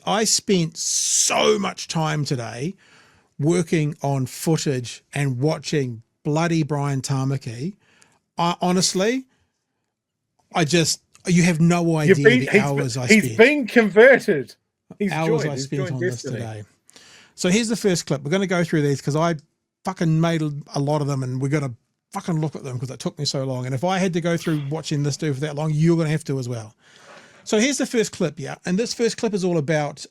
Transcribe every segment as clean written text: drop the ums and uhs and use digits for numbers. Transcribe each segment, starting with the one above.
I spent so much time today working on footage and watching bloody Brian Tamaki. Honestly, you have no idea the hours I spent. He's been converted. Hours I spent on this today. So here's the first clip. We're going to go through these because I fucking made a lot of them, and we're going to fucking look at them because it took me so long. And if I had to go through watching this dude for that long, you're going to have to as well. So here's the first clip, yeah. And this first clip is all about,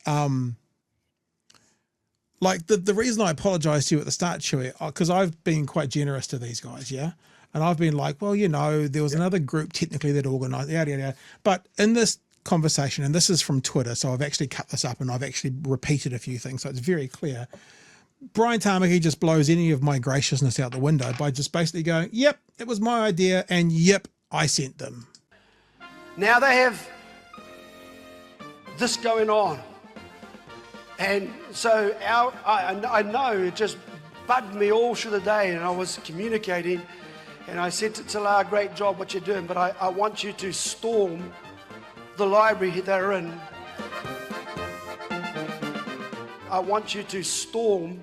like the reason I apologize to you at the start, Chewie, because I've been quite generous to these guys, yeah. And I've been like, well, there was another group technically that organized, yada, yada, yada. But in this conversation, and this is from Twitter, so I've actually cut this up and I've actually repeated a few things, so it's very clear. Brian Tamaki just blows any of my graciousness out the window by just basically going, yep, it was my idea, and yep, I sent them. Now they have this going on. And so I know it just bugged me all through the day, and I was communicating, and I said to Tala, great job what you're doing, but I want you to storm the library they're in. I want you to storm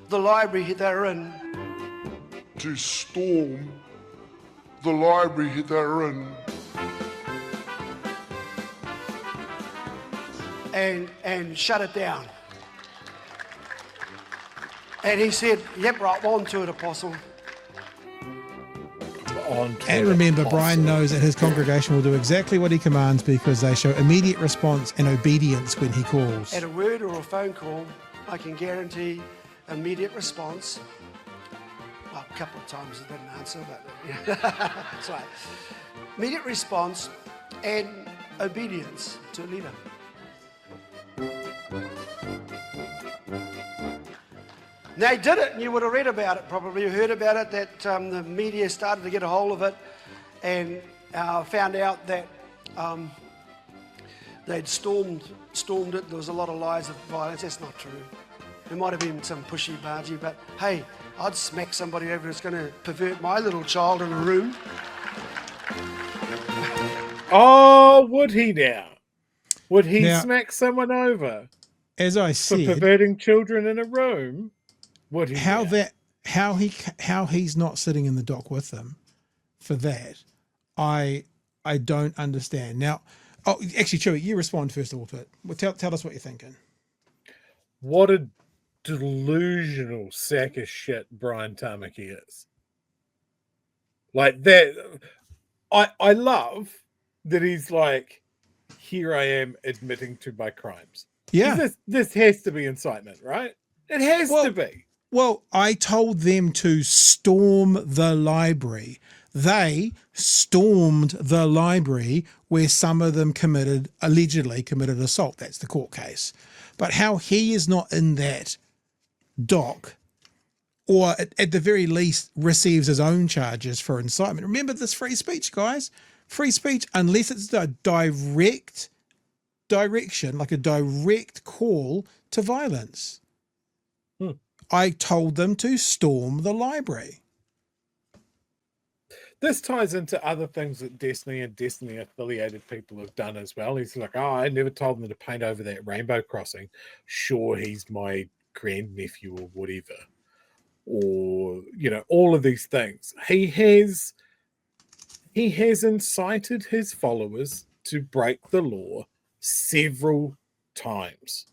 the library they're in. To storm the library they're in. And shut it down. And he said, yep, right, on to it, Apostle. And remember, Brian knows that his congregation will do exactly what he commands because they show immediate response and obedience when he calls. At a word or a phone call, I can guarantee immediate response. Well, a couple of times I didn't answer, but that's right. Immediate response and obedience to a leader. They did it, and you would have read about it probably. You heard about it, that the media started to get a hold of it and found out that they'd stormed it. There was a lot of lies of violence. That's not true. There might have been some pushy-bargy, but hey, I'd smack somebody over that's going to pervert my little child in a room. Oh, would he now? Would he smack someone over? As I said, for perverting children in a room? Would he? How he's not sitting in the dock with them for that, I don't understand. Now, actually, Chewie, you respond first of all to it. Well, tell us what you're thinking. What a delusional sack of shit Brian Tamaki is. Like that, I love that he's like, here I am admitting to my crimes. Yeah. This has to be incitement, right? It has to be. Well, I told them to storm the library. They stormed the library where some of them allegedly committed assault. That's the court case. But how he is not in that dock, or at the very least receives his own charges for incitement. Remember this free speech, guys. Free speech, unless it's a direct direction, like a direct call to violence. I told them to storm the library. This ties into other things that Destiny and Destiny affiliated people have done as well. He's like, I never told them to paint over that rainbow crossing. Sure, he's my grandnephew or whatever. Or, all of these things. He has incited his followers to break the law several times.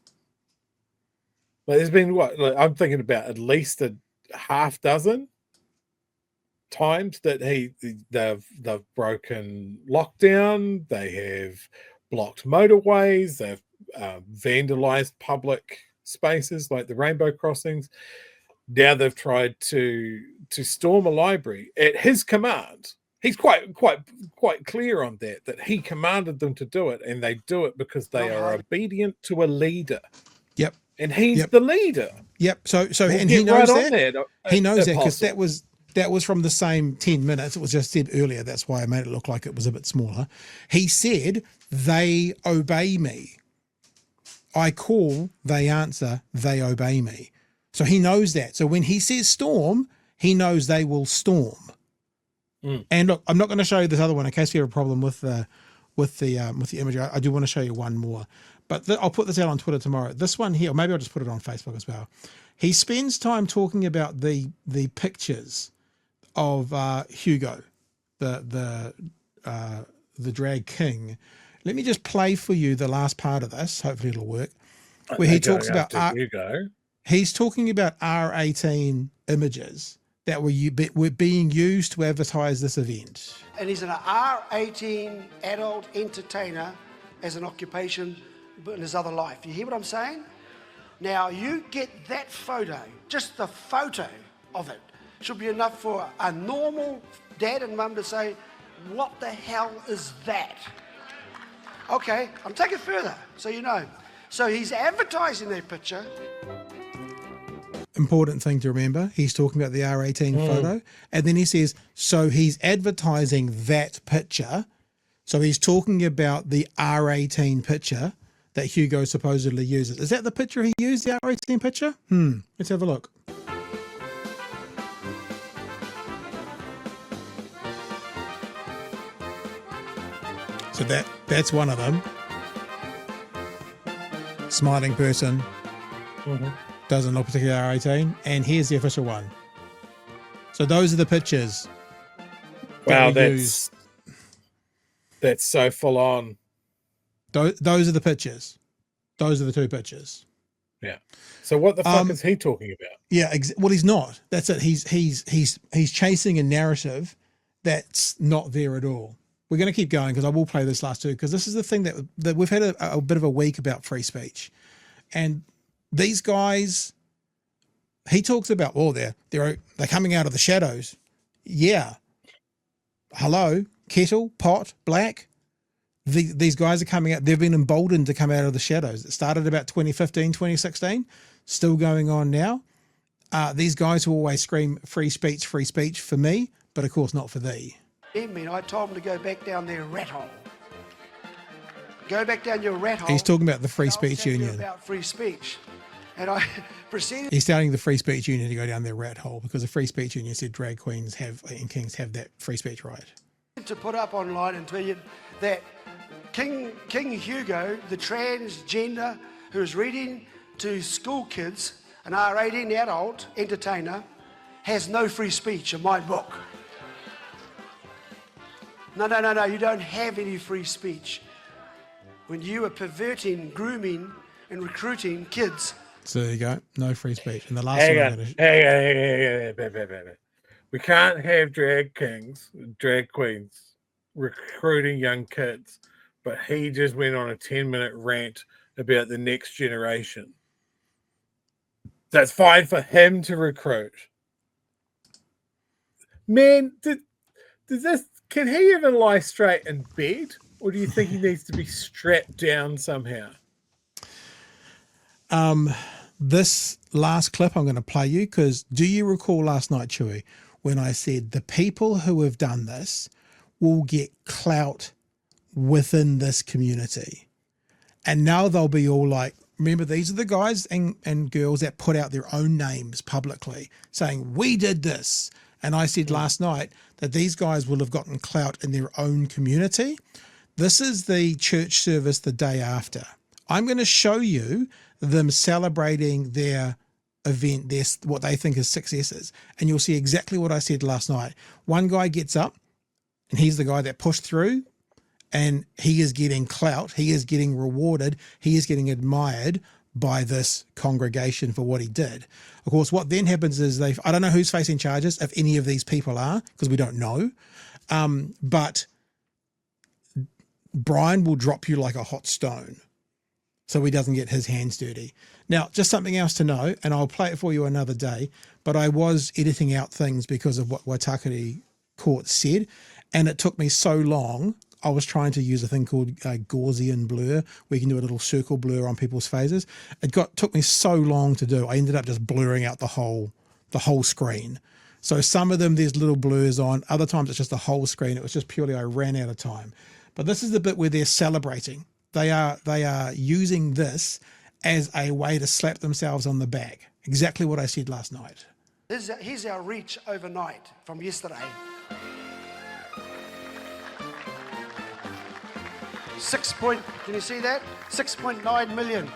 Like there's been I'm thinking about at least a half dozen times that they've broken lockdown, they have blocked motorways, they've vandalized public spaces like the rainbow crossings. Now they've tried to storm a library at his command. He's quite clear on that he commanded them to do it, and they do it because they are obedient to a leader. Yep. And he's the leader. Yep. So and he knows that. He knows that because that was from the same 10 minutes. It was just said earlier. That's why I made it look like it was a bit smaller. He said, they obey me. I call, they answer, they obey me. So he knows that. So when he says storm, he knows they will storm. And look, I'm not going to show you this other one in case you have a problem with the imagery. I do want to show you one more. but I'll put this out on Twitter tomorrow. This one here, or maybe I'll just put it on Facebook as well. He spends time talking about the pictures of Hugo, the drag king. Let me just play for you the last part of this. Hopefully it'll work. Where he talks about Hugo. He's talking about R18 images that were being used to advertise this event. And he's an R18 adult entertainer as an occupation in his other life. You hear what I'm saying? Now, you get that photo, just the photo of it, should be enough for a normal dad and mum to say, what the hell is that? Okay, I'll take it further, so you know. So he's advertising that picture. Important thing to remember, he's talking about the R18 photo, and then he says, so he's advertising that picture. So he's talking about the R18 picture that Hugo supposedly uses. Is that the picture he used, the R18 picture? Let's have a look. So that's one of them. Smiling person. Doesn't look particularly R18. And here's the official one. So those are the pictures. Wow, that's so full on. Those are the pictures. Those are the two pictures. Yeah. So what the fuck is he talking about? Yeah. Well, he's not. That's it. He's chasing a narrative that's not there at all. We're going to keep going because I will play this last two, because this is the thing that we've had a bit of a week about free speech, and these guys. He talks about, they're coming out of the shadows. Yeah. Hello, kettle, pot, black. These guys are coming out. They've been emboldened to come out of the shadows. It started about 2015, 2016, still going on now. These guys who always scream free speech for me, but of course not for thee. I told him to go back down their rat hole. Go back down your rat hole. He's talking about the Free Speech Union. About free speech. And I proceeded. He's telling the Free Speech Union to go down their rat hole because the Free Speech Union said drag queens and kings have that free speech right. To put up online and tell you that King Hugo, the transgender who is reading to school kids, an R18 adult entertainer, has no free speech in my book. No, you don't have any free speech. When you are perverting, grooming, and recruiting kids. So there you go, no free speech. And the last Hang one. on. We can't have drag queens recruiting young kids, but he just went on a 10-minute rant about the next generation. That's fine for him to recruit. Man, can he even lie straight in bed? Or do you think he needs to be strapped down somehow? This last clip I'm going to play you, because do you recall last night, Chewie, when I said the people who have done this will get clout within this community? And now they'll be all like, remember, these are the guys and girls that put out their own names publicly saying, we did this. And I said last night that these guys will have gotten clout in their own community. This is the church service the day after. I'm going to show you them celebrating their event, what they think is successes. And you'll see exactly what I said last night. One guy gets up, and he's the guy that pushed through, and he is getting clout. He is getting rewarded. He is getting admired by this congregation for what he did. Of course, what then happens is I don't know who's facing charges, if any of these people are, because we don't know. But Brian will drop you like a hot stone so he doesn't get his hands dirty. Now, just something else to know, and I'll play it for you another day, but I was editing out things because of what Waitakere Court said, and it took me so long. I was trying to use a thing called Gaussian blur, where you can do a little circle blur on people's faces. Took me so long to do. I ended up just blurring out the whole screen. So some of them there's little blurs on, other times it's just the whole screen. It was just purely I ran out of time. But this is the bit where they're celebrating. They are using this as a way to slap themselves on the back. Exactly what I said last night. Here's our reach overnight from yesterday. Can you see that? 6.9 million.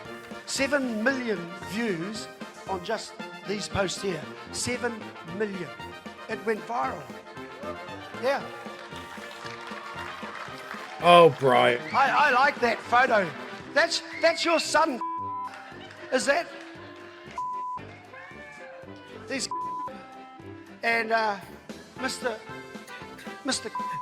7 million views on just these posts here. 7 million. It went viral. Yeah. Oh, Brian. I like that photo. That's your son. Is that? These and Mr.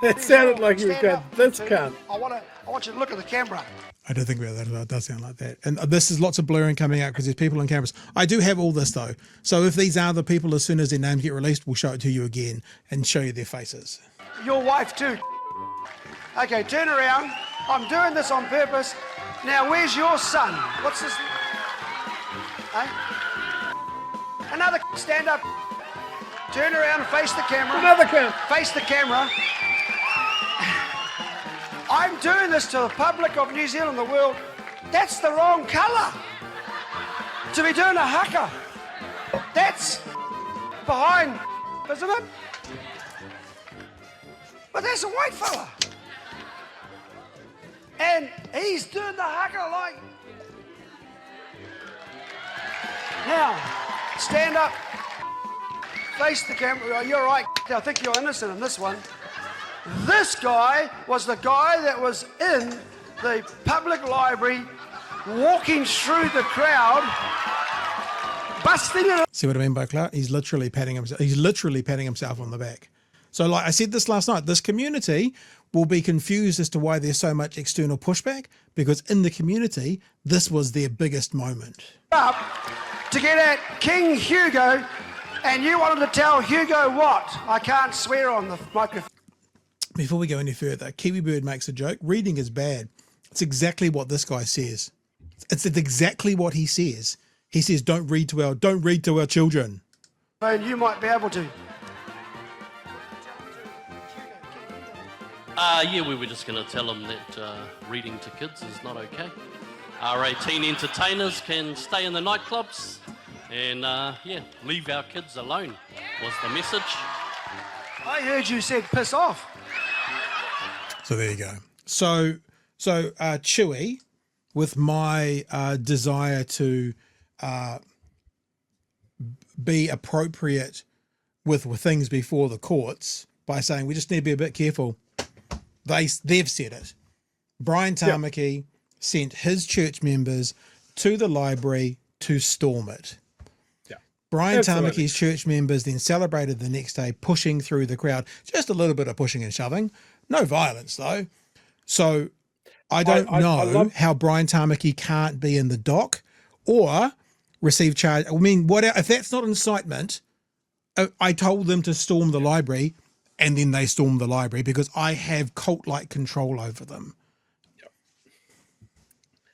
That sounded like you were stand going, up, this too. cunt. I want you to look at the camera. I don't think about that. It does sound like that. And this is lots of blurring coming out because there's people on cameras. I do have all this though. So if these are the people, as soon as their names get released, we'll show it to you again and show you their faces. Your wife too. Okay, turn around. I'm doing this on purpose. Now, where's your son? What's this? Hey? Another stand up. Turn around and face the camera. Another cunt. Face the camera. I'm doing this to the public of New Zealand, the world. That's the wrong colour. To be doing a haka. That's behind, isn't it? But that's a white fella. And he's doing the haka like. Now, stand up. Face the camera. You're right. I think you're innocent in this one. This guy was the guy that was in the public library, walking through the crowd, busting it. See what I mean by clout? He's literally patting himself. He's literally patting himself on the back. So like I said this last night, this community will be confused as to why there's so much external pushback, because in the community, this was their biggest moment. Up to get at King Hugo, and you wanted to tell Hugo what? I can't swear on the microphone. Before we go any further, Kiwi Bird makes a joke. Reading is bad. It's exactly what this guy says. It's exactly what he says. He says, don't read to our children. And you might be able to. Yeah, we were just going to tell them that reading to kids is not okay. Our 18 entertainers can stay in the nightclubs and, yeah, leave our kids alone was the message. I heard you said piss off. So there you go. So Chewie, with my desire to be appropriate with things before the courts by saying we just need to be a bit careful, they've said it. Brian Tamaki sent his church members to the library to storm it. Yeah. Brian Absolutely. Tamaki's church members then celebrated the next day, pushing through the crowd, just a little bit of pushing and shoving. No violence, though. So I don't know how Brian Tamaki can't be in the dock or receive charge. I mean, what if that's not incitement? I told them to storm the library, and then they stormed the library because I have cult-like control over them. Yep.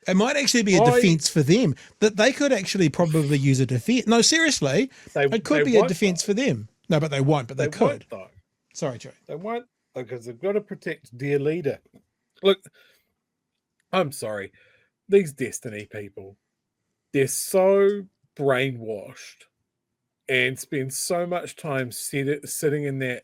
It might actually be a defense for them, that they could actually probably use a defense. No, seriously, it could be a defense for them. No, but they won't, but they could. Won't, though. Sorry, Joe. They won't, because they've got to protect their leader. Look, I'm sorry. These Destiny people, they're so brainwashed and spend so much time sitting in that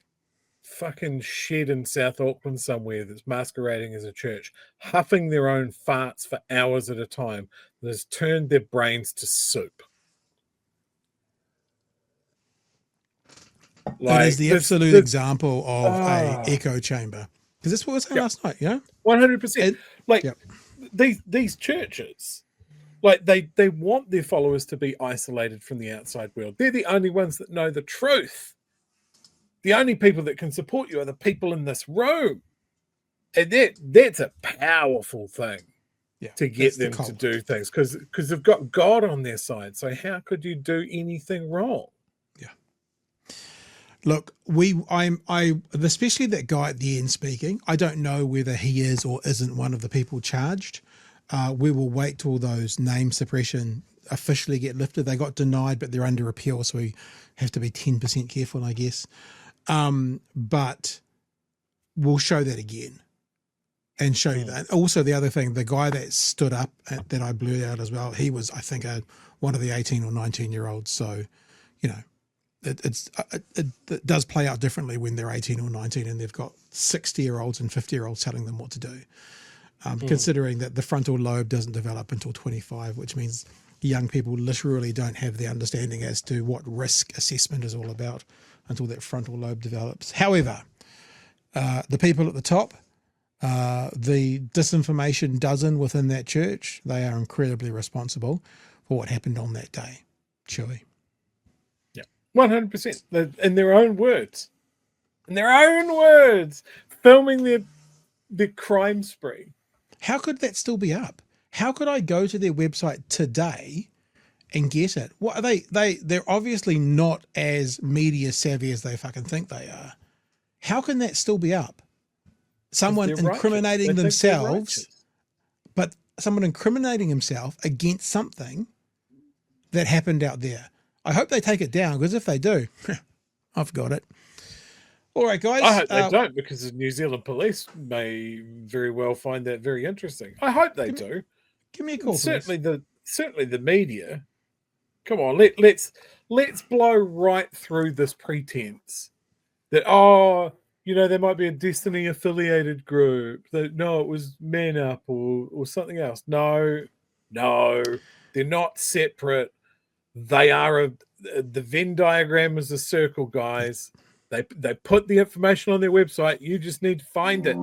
fucking shed in South Auckland somewhere that's masquerading as a church, huffing their own farts for hours at a time, that has turned their brains to soup. That is the absolute example of a echo chamber. Because that's what we were saying last night, you know? 100%. These churches, like they want their followers to be isolated from the outside world. They're the only ones that know the truth. The only people that can support you are the people in this room. And that's a powerful thing to get them to do things, because they've got God on their side. So how could you do anything wrong? Look, I especially that guy at the end speaking, I don't know whether he is or isn't one of the people charged. We will wait till those name suppression officially get lifted. They got denied, but they're under appeal, so we have to be 10% careful, I guess. But we'll show that again and show you that. Also, the other thing, the guy that stood up that I blurred out as well, he was, I think, one of the 18 or 19-year-olds. So, you know, it does play out differently when they're 18 or 19 and they've got 60-year-olds and 50-year-olds telling them what to do. considering that the frontal lobe doesn't develop until 25, which means young people literally don't have the understanding as to what risk assessment is all about until that frontal lobe develops. However, the people at the top, the disinformation dozen within that church, they are incredibly responsible for what happened on that day. Chewie. Yeah, 100%. In their own words. In their own words. Filming their crime spree. How could that still be up? How could I go to their website today and get it? What are they're obviously not as media savvy as they fucking think they are. How can that still be up? Someone incriminating themselves, but someone incriminating himself against something that happened out there. I hope they take it down, because if they do, I've got it. All right, guys. I hope they don't, because the New Zealand police may very well find that very interesting. I hope they do. Give me a call. Certainly the media. Come on, let's blow right through this pretense that there might be a Destiny affiliated group. That it was Man Up or something else. No, they're not separate. They are the Venn diagram is a circle, guys. They put the information on their website. You just need to find it.